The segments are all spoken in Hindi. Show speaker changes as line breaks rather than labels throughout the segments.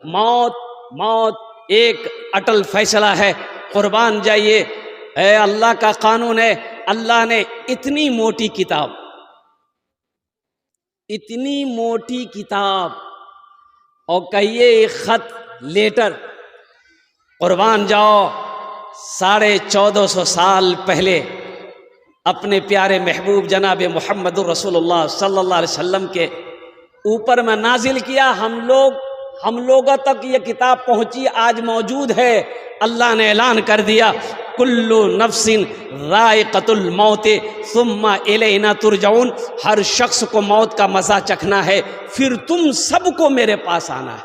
मौत मौत एक अटल फैसला है, कुर्बान जाइए। अल्लाह का कानून है। अल्लाह ने इतनी मोटी किताब, इतनी मोटी किताब, और कहिए एक खत लेटर, कुर्बान जाओ 1450 साल पहले अपने प्यारे महबूब जनाब मोहम्मद रसूलुल्लाह सल्लल्लाहु अलैहि वसल्लम के ऊपर में नाजिल किया। हम लोगों तक ये किताब पहुंची, आज मौजूद है। अल्लाह ने ऐलान कर दिया, कुल्लु नफ्सिन राइक़तुल मौत सुम्मा इलैना तुरजाउन। हर शख्स को मौत का मजा चखना है, फिर तुम सबको मेरे पास आना है।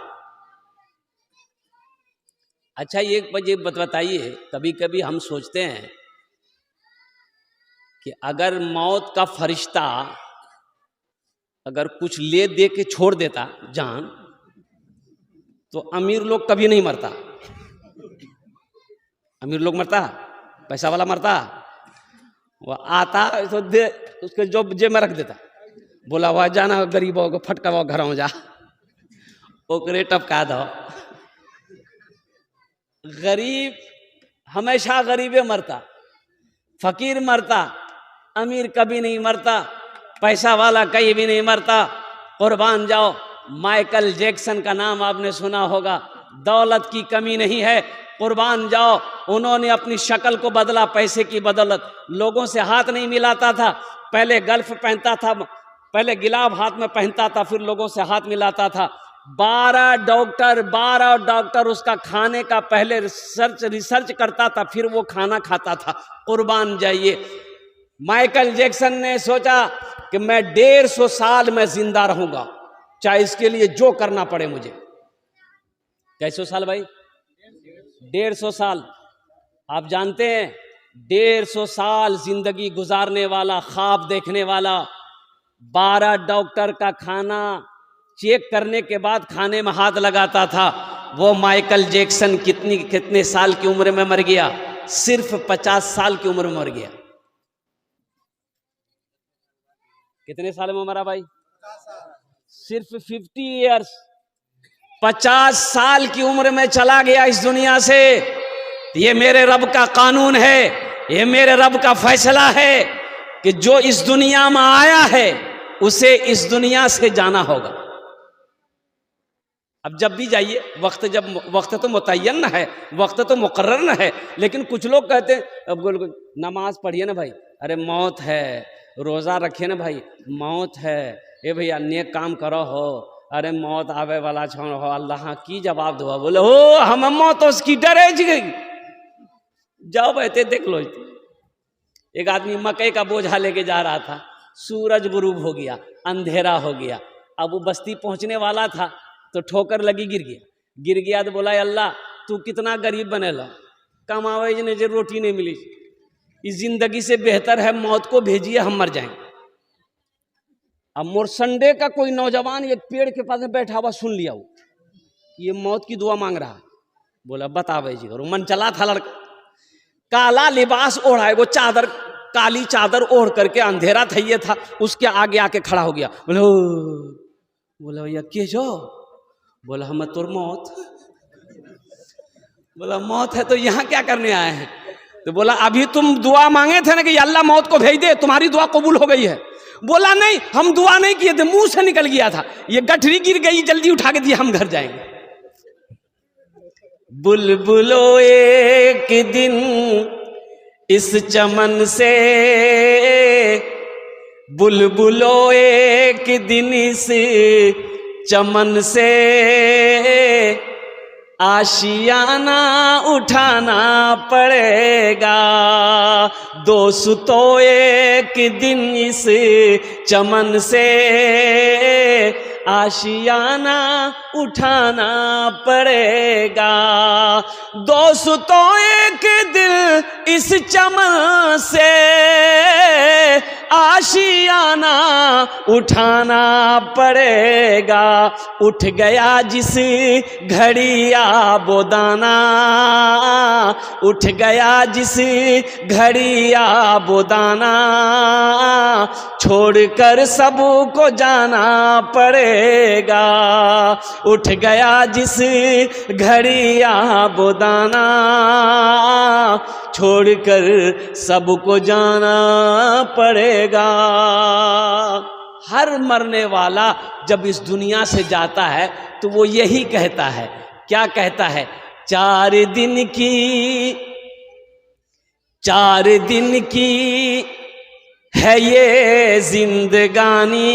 अच्छा, एक बजे बताइए, कभी कभी हम सोचते हैं कि अगर मौत का फरिश्ता अगर कुछ ले दे के छोड़ देता जान, तो अमीर लोग कभी नहीं मरता। अमीर लोग मरता, पैसा वाला मरता, वो आता तो दे उसके जो जेब में रख देता, बोला वह जाना गरीबों को फटका वो घर जा ओकरे टपका दो। गरीब हमेशा गरीबे मरता, फकीर मरता, अमीर कभी नहीं मरता, पैसा वाला कहीं भी नहीं मरता। कुर्बान जाओ, माइकल जैक्सन का नाम आपने सुना होगा, दौलत की कमी नहीं है। कुर्बान जाओ, उन्होंने अपनी शक्ल को बदला पैसे की बदौलत। लोगों से हाथ नहीं मिलाता था, पहले गल्फ पहनता था, पहले गिलाब हाथ में पहनता था, फिर लोगों से हाथ मिलाता था। 12 डॉक्टर उसका खाने का पहले रिसर्च करता था, फिर वो खाना खाता था। कुर्बान जाइए, माइकल जैक्सन ने सोचा कि मैं 150 साल में जिंदा रहूंगा, चाहे इसके लिए जो करना पड़े मुझे। कैसे साल भाई? 150 साल। आप जानते हैं 150 साल जिंदगी गुजारने वाला, ख्वाब देखने वाला, 12 डॉक्टर का खाना चेक करने के बाद खाने में हाथ लगाता था, वो माइकल जैक्सन कितने साल की उम्र में मर गया? सिर्फ 50 साल की उम्र में मर गया। कितने साल में मरा भाई? सिर्फ 50 ईयर्स, 50 साल की उम्र में चला गया इस दुनिया से। ये मेरे रब का कानून है, ये मेरे रब का फैसला है कि जो इस दुनिया में आया है उसे इस दुनिया से जाना होगा। अब जब भी जाइए, वक्त तो मुतय्यन है, वक्त तो मुकर्रर न है, लेकिन कुछ लोग कहते हैं अब नमाज पढ़िए ना भाई, अरे मौत है, रोजा रखिए ना भाई, मौत है, ये भैया नेक काम करो हो, अरे मौत आवे वाला छोड़ हो, अल्लाह की जवाब दो। बोले हो हम मौत उसकी डरे गई, जाओ बैठे देख लो। एक आदमी मकई का बोझा लेके जा रहा था, सूरज गुरूब हो गया, अंधेरा हो गया। अब वो बस्ती पहुंचने वाला था तो ठोकर लगी, गिर गया। तो बोला अल्लाह तू कितना गरीब बनेला, कमावे ने जो रोटी नहीं मिली, इस जिंदगी से बेहतर है मौत को भेजिए, हम मर जाएंगे। अब मोरसंडे का कोई नौजवान एक पेड़ के पास में बैठा हुआ सुन लिया, वो ये मौत की दुआ मांग रहा है। बोला बतावे जी, और मन चला था लड़का, काला लिबास ओढ़ा है, वो चादर, काली चादर ओढ़ करके, अंधेरा था ये था, उसके आगे आके खड़ा हो गया। बोला भैया के जो? बोला हम तोर मौत। बोला मौत है तो यहाँ क्या करने आए हैं? तो बोला अभी तुम दुआ मांगे थे ना कि अल्लाह मौत को भेज दे, तुम्हारी दुआ कबूल हो गई है। बोला नहीं, हम दुआ नहीं किए थे, मुंह से निकल गया था, ये गठरी गिर गई, जल्दी उठा के दिया, हम घर जाएंगे। बुलबुलो एक दिन इस चमन से, बुलबुलो एक दिन इस चमन से, आशियाना उठाना पड़ेगा। दोस्तों एक दिन इस चमन से आशियाना उठाना पड़ेगा। दोस्तों एक दिन इस चमन से आशियाना उठाना पड़ेगा। उठ गया जिस घड़िया वो दाना, उठ गया जिस घड़िया वो दाना, छोड़कर सबको जाना पड़ेगा। उठ गया जिस घड़िया वो दाना, छोड़कर सबको जाना पड़ेगा। हर मरने वाला जब इस दुनिया से जाता है तो वो यही कहता है, क्या कहता है? 4 दिन की है ये जिंदगानी,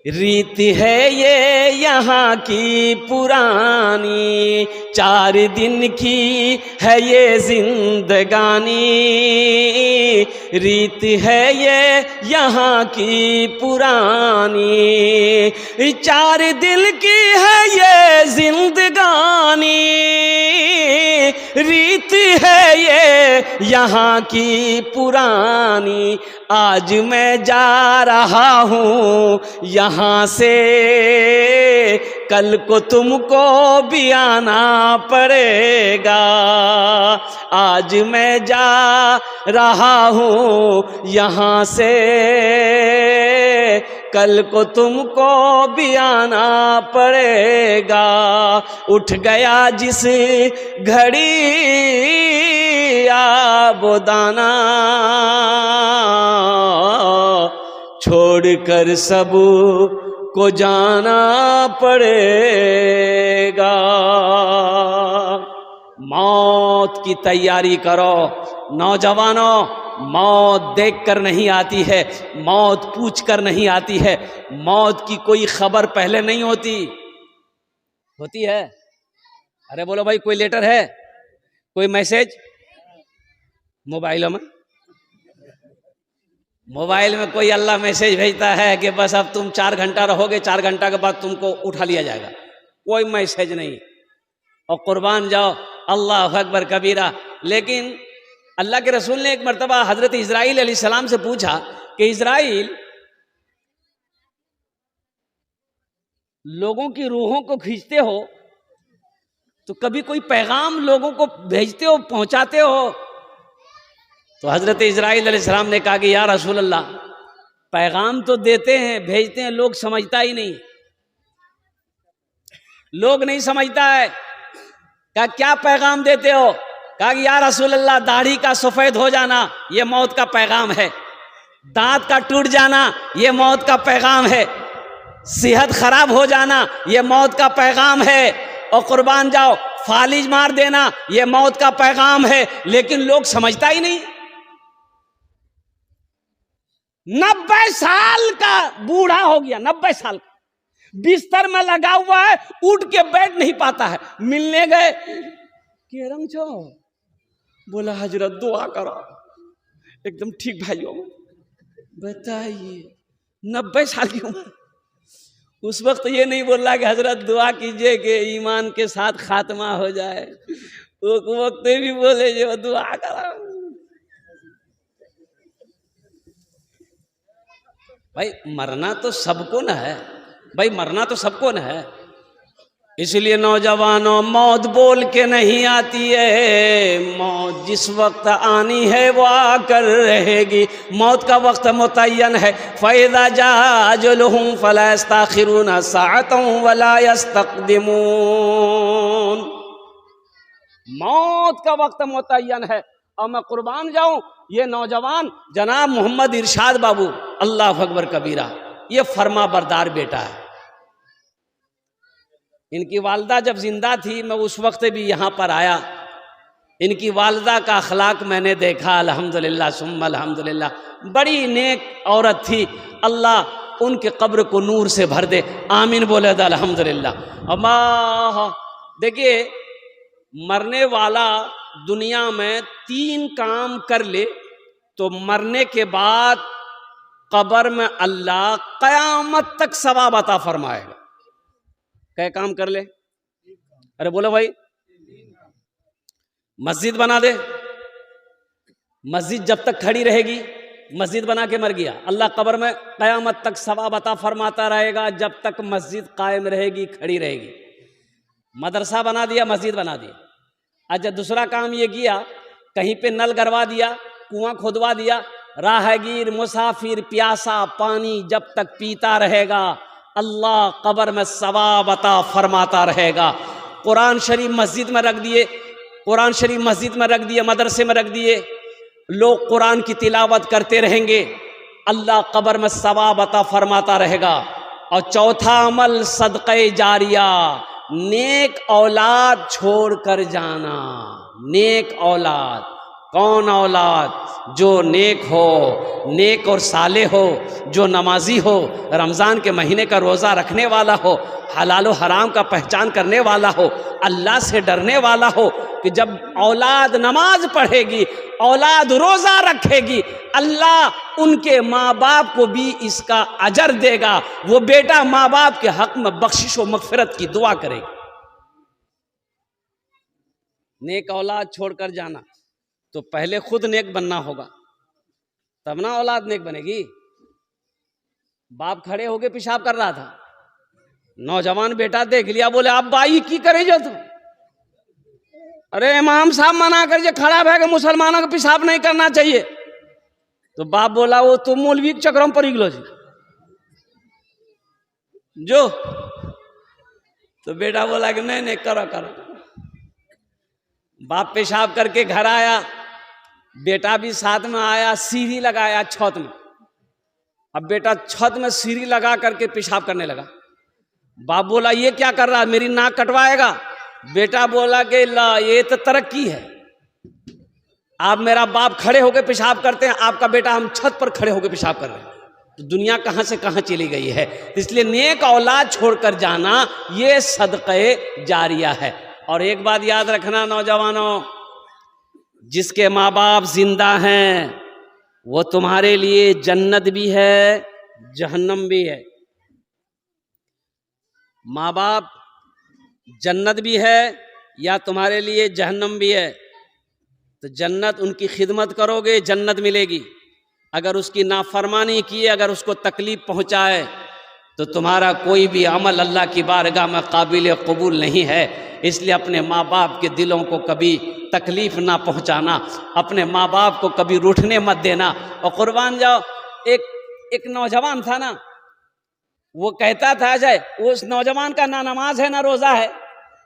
रीत है ये यहाँ की पुरानी। 4 दिन की है ये जिंदगानी, रीत है ये यहाँ की पुरानी। 4 दिन की है ये जिंदगानी, रीत है ये यहाँ की पुरानी। आज मैं जा रहा हूँ यहाँ से, कल को तुमको भी आना पड़ेगा। आज मैं जा रहा हूँ यहाँ से, कल को तुमको भी आना पड़ेगा। उठ गया जिस घड़ी वो दाना, छोड़कर सब को जाना पड़ेगा। मौत की तैयारी करो नौजवानों। मौत देखकर नहीं आती है, मौत पूछकर नहीं आती है। मौत की कोई खबर पहले नहीं होती है। अरे बोलो भाई, कोई लेटर है, कोई मैसेज मोबाइल में कोई अल्लाह मैसेज भेजता है कि बस अब तुम 4 घंटा रहोगे, 4 घंटा के बाद तुमको उठा लिया जाएगा। कोई मैसेज नहीं। और कुर्बान जाओ, अल्लाह अकबर कबीरा। लेकिन अल्लाह के रसूल ने एक मर्तबा हजरत इजराइल अलैहिस्सलाम से पूछा कि इजराइल, लोगों की रूहों को खींचते हो तो कभी कोई पैगाम लोगों को भेजते हो, पहुंचाते हो? तो हजरत इजराइल अलैहिस्सलाम ने कहा कि या रसूल अल्लाह, पैगाम तो देते हैं, भेजते हैं, लोग समझता ही नहीं, लोग नहीं समझता है। कहा क्या पैगाम देते हो? कहा कि या रसूल अल्लाह, दाढ़ी का सफेद हो जाना ये मौत का पैगाम है, दांत का टूट जाना ये मौत का पैगाम है, सेहत खराब हो जाना ये मौत का पैगाम है, और कुर्बान जाओ फालिज मार देना ये मौत का पैगाम है। लेकिन लोग समझता ही नहीं। 90 साल का बूढ़ा हो गया, 90 साल का, बिस्तर में लगा हुआ है, उठ के बैठ नहीं पाता है। मिलने गए, केरम छो, बोला हजरत दुआ करो। एकदम ठीक भाइयों, बताइए 90 साल की उम्र। उस वक्त ये नहीं बोल रहा कि हजरत दुआ कीजिए कि ईमान के साथ खात्मा हो जाए, उस वक्त भी बोले जो दुआ करो। भाई मरना तो सबको न है, भाई मरना तो सबको न है। इसलिए नौजवानों, मौत बोल के नहीं आती है, मौत जिस वक्त आनी है वो आकर रहेगी। मौत का वक्त मुतय्यन है। फ़इज़ा जाअ अजलुहुम फ़ला यस्तअख़िरून साअतन वला यस्तक़दिमून। मौत का वक्त मुतय्यन है। और मैं कुर्बान जाऊं, ये नौजवान जनाब मोहम्मद इरशाद बाबू, अल्लाह अकबर कबीरा, ये फर्मा बरदार बेटा है। इनकी वालदा जब जिंदा थी, मैं उस वक्त भी यहाँ पर आया। इनकी वालदा का अखलाक मैंने देखा, अल्हम्दुलिल्लाह सुम्मा अल्हम्दुलिल्लाह। बड़ी नेक औरत थी, अल्लाह उनके कब्र को नूर से भर दे, आमीन बोले दा अल्हम्दुलिल्लाह। अम्मा देखिए, मरने वाला दुनिया में 3 काम कर ले तो मरने के बाद कब्र में अल्लाह क़यामत तक सवाब अता फरमाएगा। क्या काम कर ले? अरे बोलो भाई, मस्जिद बना दे, मस्जिद जब तक खड़ी रहेगी, मस्जिद बना के मर गया, अल्लाह कब्र में क़यामत तक सवाब अता फरमाता रहेगा जब तक मस्जिद कायम रहेगी, खड़ी रहेगी। मदरसा बना दिया, मस्जिद बना दी। अच्छा, दूसरा काम ये किया, कहीं पे नल गड़वा दिया, कुआं खोदवा दिया, राहगीर मुसाफिर प्यासा पानी जब तक पीता रहेगा अल्लाह कब्र में सवाब अता फरमाता रहेगा। कुरान शरीफ मस्जिद में रख दिए, कुरान शरीफ मस्जिद में रख दिए, मदरसे में रख दिए, लोग कुरान की तिलावत करते रहेंगे, अल्लाह कब्र में सवाब अता फरमाता रहेगा। और चौथा अमल सदक़े जारिया, नेक औलाद छोड़ कर जाना। नेक औलाद, कौन औलाद? जो नेक हो, नेक और साले हो, जो नमाजी हो, रमज़ान के महीने का रोज़ा रखने वाला हो, हलाल व हराम का पहचान करने वाला हो, अल्लाह से डरने वाला हो, कि जब औलाद नमाज पढ़ेगी, औलाद रोज़ा रखेगी, अल्लाह उनके माँ बाप को भी इसका अजर देगा। वो बेटा माँ बाप के हक में बख्शिश व मग़फ़िरत की दुआ करेगी। नेक औलाद छोड़कर जाना, तो पहले खुद नेक बनना होगा, तब ना औलाद नेक बनेगी। बाप खड़े होके पेशाब कर रहा था, नौजवान बेटा देख लिया, बोले अब बाई की करे जो तुम? अरे इमाम साहब मना कर जे खड़ा है कि मुसलमानों को पेशाब नहीं करना चाहिए। तो बाप बोला वो तुम मौलवी के चक्रों पर गलो जी जो। तो बेटा बोला कि नहीं नहीं करो करो। बाप पेशाब करके घर आया, बेटा भी साथ में आया, सीढ़ी लगाया छत में। अब बेटा छत में सीढ़ी लगा करके पेशाब करने लगा। बाप बोला ये क्या कर रहा है, मेरी नाक कटवाएगा? बेटा बोला कि ला ये तो तरक्की है, आप मेरा बाप खड़े होकर पेशाब करते हैं, आपका बेटा हम छत पर खड़े होकर पेशाब कर रहे हैं। तो दुनिया कहां से कहां चली गई है। इसलिए नेक औलाद छोड़कर जाना ये सदक़े जारिया है। और एक बात याद रखना नौजवानों, जिसके माँ बाप जिंदा हैं वो तुम्हारे लिए जन्नत भी है, जहन्नम भी है। माँ बाप जन्नत भी है या तुम्हारे लिए जहन्नम भी है। तो जन्नत, उनकी खिदमत करोगे जन्नत मिलेगी। अगर उसकी नाफरमानी किए, अगर उसको तकलीफ पहुंचाए, तो तुम्हारा कोई भी अमल अल्लाह की बारगाह में काबिल कबूल नहीं है। इसलिए अपने माँ बाप के दिलों को कभी तकलीफ ना पहुंचाना, अपने माँ बाप को कभी रूठने मत देना। और कुर्बान जाओ, एक नौजवान था ना, वो कहता था अजय, उस नौजवान का ना नमाज है ना रोज़ा है,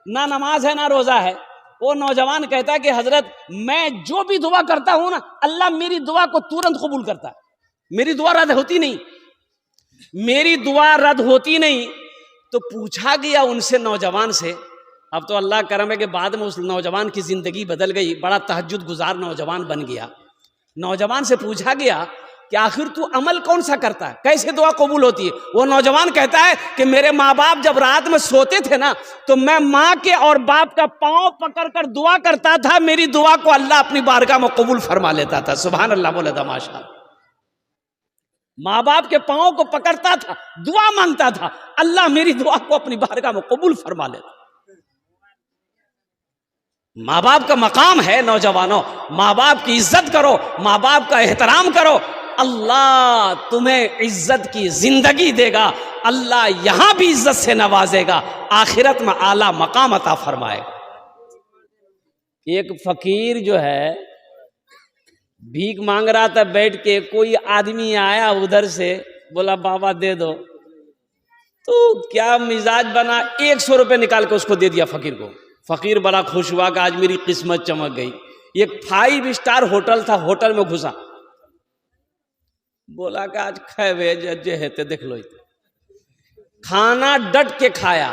ना नमाज है ना रोज़ा है। वो नौजवान कहता कि हजरत मैं जो भी दुआ करता हूं ना, अल्लाह मेरी दुआ को तुरंत कबूल करता है, मेरी दुआ रद्द होती नहीं, मेरी दुआ रद्द होती नहीं। तो पूछा गया उनसे, नौजवान से, अब तो अल्लाह करम है कि बाद में उस नौजवान की जिंदगी बदल गई, बड़ा तहज्जुद गुजार नौजवान बन गया। नौजवान से पूछा गया कि आखिर तू अमल कौन सा करता है, कैसे दुआ कबूल होती है? वो नौजवान कहता है कि मेरे माँ बाप जब रात में सोते थे ना, तो मैं माँ के और बाप का पांव पकड़कर दुआ करता था, मेरी दुआ को अल्लाह अपनी बारगाह में कबूल फरमा लेता था। सुभान अल्लाह बोले था माशाअल्लाह। माँ बाप के पांव को पकड़ता था, दुआ मांगता था, अल्लाह मेरी दुआ को अपनी बारगाह में कबूल फरमा लेता। माँ बाप का मकाम है नौजवानों, माँ बाप की इज्जत करो, माँ बाप का एहतराम करो, अल्लाह तुम्हें इज्जत की जिंदगी देगा, अल्लाह यहां भी इज्जत से नवाजेगा, आखिरत में आला मकाम अता फरमाएगा। एक फकीर जो है भीख मांग रहा था बैठ के, कोई आदमी आया उधर से, बोला बाबा दे दो। तो क्या मिजाज बना, 100 रुपये निकाल के उसको दे दिया फकीर को। फकीर बड़ा खुश हुआ कि आज मेरी किस्मत चमक गई। एक 5 स्टार होटल था, होटल में घुसा, बोला कि आज खाए जे हेते देख लो। खाना डट के खाया।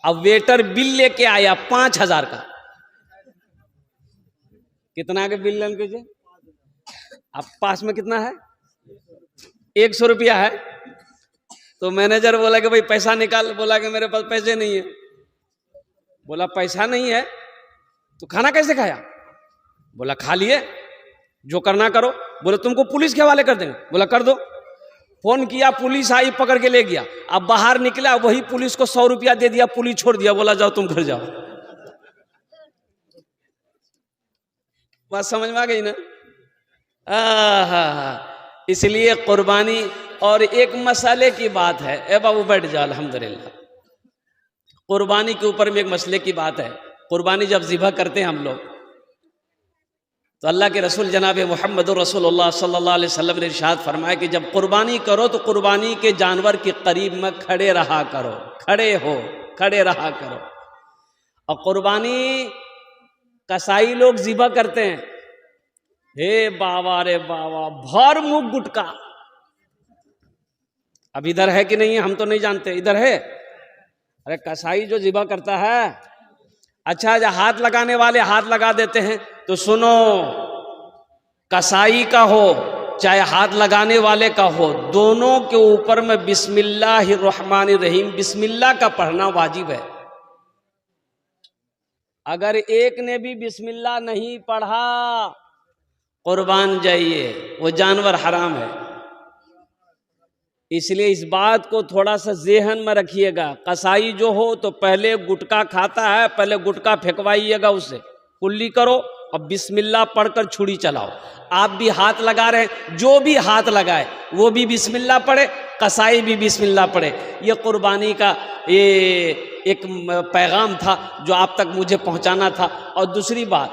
अब वेटर बिल लेके आया 5000 का। कितना के बिल लेके जे? अब पास में कितना है? 100 रुपया है। तो मैनेजर बोला कि भाई पैसा निकाल। बोला कि मेरे पास पैसे नहीं है। बोला पैसा नहीं है तो खाना कैसे खाया? बोला खा लिए, जो करना करो। बोले तुमको पुलिस के हवाले कर देंगे। बोला कर दो। फोन किया, पुलिस आई, पकड़ के ले गया। अब बाहर निकला, वही पुलिस को 100 रुपया दे दिया, पुलिस छोड़ दिया, बोला जाओ तुम घर जाओ। बात समझ में आ गई ना? आहा, इसलिए कुर्बानी। और एक मसाले की बात है, ए बाबू बैठ जाओ, अल्हम्दुलिल्लाह। कुर्बानी के ऊपर में एक मसले की बात है। कुर्बानी जब ज़िबा करते हैं हम लोग, तो अल्लाह के रसूल जनाब मुहम्मदुर रसूलुल्लाह सल्लल्लाहु अलैहि वसल्लम ने इरशाद फरमाया कि जब कुर्बानी करो तो कुर्बानी के जानवर के करीब में खड़े रहा करो, खड़े रहा करो। और कुर्बानी कसाई लोग ज़िबा करते हैं, हे बाबा रे बाबा, भर मुंह गुटका। अब इधर है कि नहीं है हम तो नहीं जानते, इधर है। अरे कसाई जो ज़िबा करता है, अच्छा जो हाथ लगाने वाले हाथ लगा देते हैं, तो सुनो, कसाई का हो चाहे हाथ लगाने वाले का हो, दोनों के ऊपर में बिस्मिल्लाहिर्रहमानिर्रहीम बिस्मिल्लाह का पढ़ना वाजिब है। अगर एक ने भी बिस्मिल्लाह नहीं पढ़ा, कुर्बान जाइए, वो जानवर हराम है। इसलिए इस बात को थोड़ा सा ज़हन में रखिएगा। कसाई जो हो तो पहले गुटखा खाता है, पहले गुटखा फेंकवाइएगा उससे, कुल्ली करो और बिस्मिल्लाह पढ़कर छुरी चलाओ। आप भी हाथ लगा रहे हैं, जो भी हाथ लगाए वो भी बिस्मिल्लाह पढ़े, कसाई भी बिस्मिल्लाह पढ़े। ये कुर्बानी का ये एक पैगाम था जो आप तक मुझे पहुंचाना था। और दूसरी बात,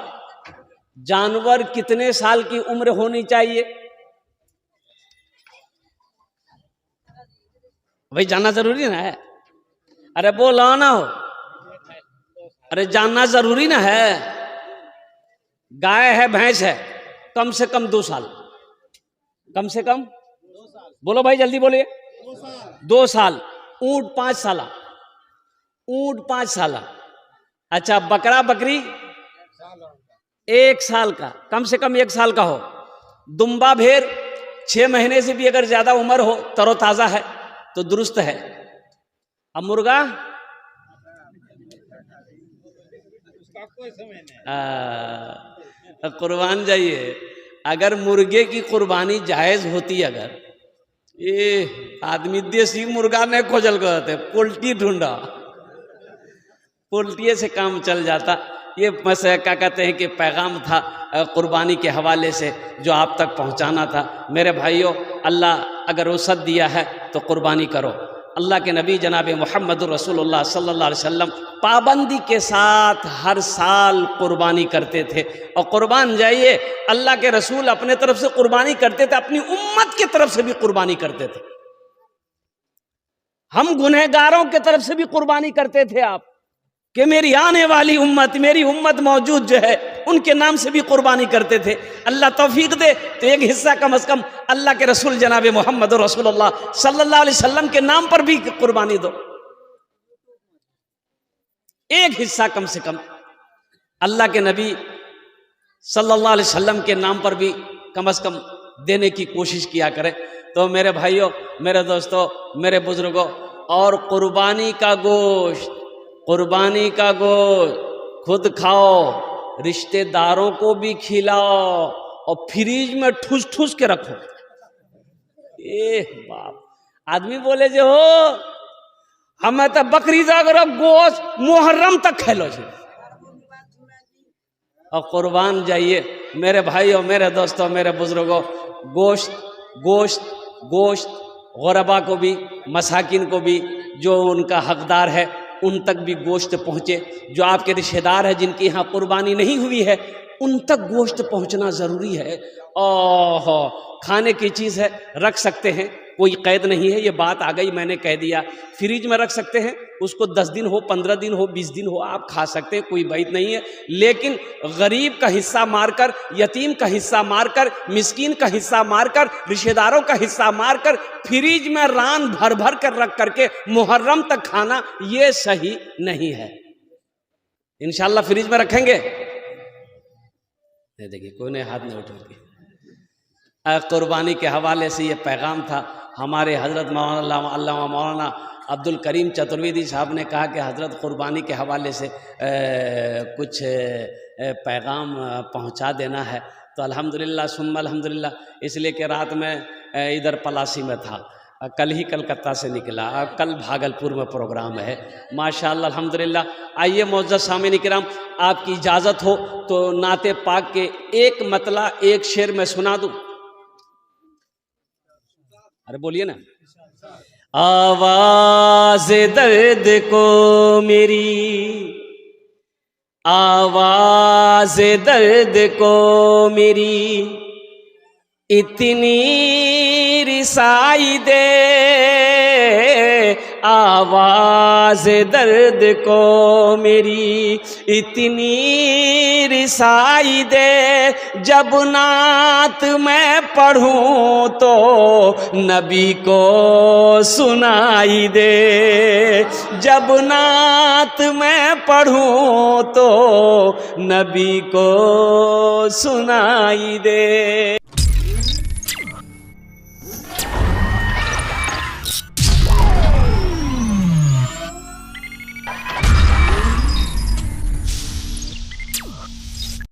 जानवर कितने साल की उम्र होनी चाहिए भाई, जानना जरूरी ना है? अरे बोलो ना हो, अरे जानना जरूरी ना है। गाय है, भैंस है, कम से कम 2 साल, कम से कम बोलो भाई, जल्दी बोलिए। 2 साल। ऊंट 5 साल, ऊंट 5 साल। अच्छा, बकरा बकरी 1 साल का, कम से कम 1 साल का हो। दुम्बा भेड़ 6 महीने से भी अगर ज्यादा उम्र हो, तरोताजा है तो दुरुस्त है। अब मुर्गा कुर्बान जाइए। अगर मुर्गे की कुर्बानी जायज होती, अगर ये आदमी देसी मुर्गा नहीं खोजल करते, पोल्ट्री ढूंढा, पोल्ट्री से काम चल जाता। ये बस क्या कहते हैं कि पैगाम था कुर्बानी के हवाले से जो आप तक पहुंचाना था। मेरे भाइयों, अल्लाह अगर वसअत दिया है तो कुर्बानी करो। अल्लाह के नबी जनाब मुहम्मदुर रसूलुल्लाह सल्लल्लाहु अलैहि वसल्लम पाबंदी के साथ हर साल कुर्बानी करते थे। और कुर्बान जाइए, अल्लाह के रसूल अपने तरफ से कुर्बानी करते थे, अपनी उम्मत की तरफ से भी कुर्बानी करते थे। हम गुनहगारों की तरफ से भी कुर्बानी करते थे आप, कि मेरी आने वाली उम्मत, मेरी उम्मत मौजूद जो है, उनके नाम से भी कुर्बानी करते थे। अल्लाह तौफीक दे तो एक हिस्सा कम से कम अल्लाह के रसूल जनाब मोहम्मद रसूलुल्लाह सल्लल्लाहु अलैहि वसल्लम के नाम पर भी कुर्बानी दो। एक हिस्सा कम से कम अल्लाह के नबी सल्लल्लाहु अलैहि वसल्लम के नाम पर भी कम से कम देने की कोशिश किया करें। तो मेरे भाइयों, मेरे दोस्तों, मेरे बुजुर्गों, और कुर्बानी का गोश्त, कुर्बानी का गोश्त खुद खाओ, रिश्तेदारों को भी खिलाओ, और फ्रीज में ठूस ठूस के रखो। बाप, आदमी बोले जो हो हमें तो बकरी जागर गोश्त मुहर्रम तक खेलो जी। और कुर्बान जाइए मेरे भाइयों, मेरे दोस्तों, मेरे बुजुर्गों, गोश्त गोश्त गोश्त गुरबा को भी, मसाकिन को भी, जो उनका हकदार है उन तक भी गोश्त पहुँचे। जो आपके रिश्तेदार हैं जिनकी यहाँ कुर्बानी नहीं हुई है, उन तक गोश्त पहुँचना ज़रूरी है। ओह, खाने की चीज़ है, रख सकते हैं, कोई कैद नहीं है। ये बात आ गई, मैंने कह दिया। फ्रिज में रख सकते हैं, उसको 10 दिन हो, 15 दिन हो, 20 दिन हो, आप खा सकते हैं, कोई बात नहीं है। लेकिन गरीब का हिस्सा मारकर, यतीम का हिस्सा मारकर, मिस्कीन का हिस्सा मारकर, रिश्तेदारों का हिस्सा मारकर फ्रिज में रान भर भर कर रख करके मुहर्रम तक खाना, ये सही नहीं है। इंशाल्लाह फ्रिज में रखेंगे। देखिए कोई ने हाथ नहीं उठाया। कुर्बानी के हवाले से ये पैगाम था। हमारे हज़रत मौलाना अब्दुल करीम चतुर्वेदी साहब ने कहा कि हज़रत कुर्बानी के हवाले से कुछ पैगाम पहुंचा देना है। तो अल्हम्दुलिल्लाह सुम्मा अल्हम्दुलिल्लाह, इसलिए कि रात में इधर पलासी में था, कल ही कलकत्ता से निकला, कल भागलपुर में प्रोग्राम है। माशाअल्लाह अल्हम्दुलिल्लाह। आइए मोअज़्ज़ज़ सामीन किराम, आपकी इजाज़त हो तो नाते पाक के एक मतला एक शेर में सुना दूं। अरे बोलिए ना। आवाज़ दर्द को मेरी, आवाज़ दर्द को मेरी इतनी रिसाई दे, आवाज़ दर्द को मेरी इतनी रिसाई दे, जब नात मैं पढ़ूं तो नबी को सुनाई दे, जब नात मैं पढ़ूं तो नबी को सुनाई दे।